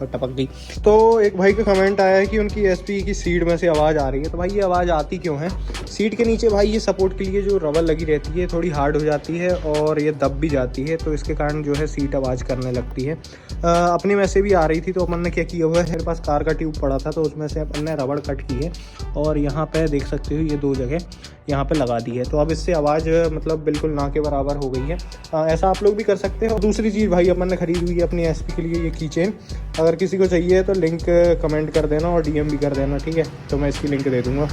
और टपक गई। तो एक भाई का कमेंट आया है कि उनकी एसपी की सीट में से आवाज़ आ रही है। तो भाई ये आवाज़ आती क्यों है? सीट के नीचे भाई ये सपोर्ट के लिए जो रबर लगी रहती है थोड़ी हार्ड हो जाती है और ये दब भी जाती है, तो इसके कारण जो है सीट आवाज़ करने लगती है। अपने में से भी आ रही थी, तो अपन ने क्या किया हुआ है, मेरे पास कार का ट्यूब पड़ा था तो उसमें से अपन ने रबड़ कट की है और यहाँ पे देख सकते हो ये 2 जगह यहाँ पे लगा दी है। तो अब इससे आवाज़ मतलब बिल्कुल ना के बराबर हो गई है। ऐसा आप लोग भी कर सकते हो। दूसरी चीज़ भाई अपन ने खरीदी हुई है अपनी एसपी के लिए ये की चेन। अगर किसी को चाहिए तो लिंक कमेंट कर देना और डीएम भी कर देना, ठीक है? तो मैं इसकी लिंक दे दूँगा।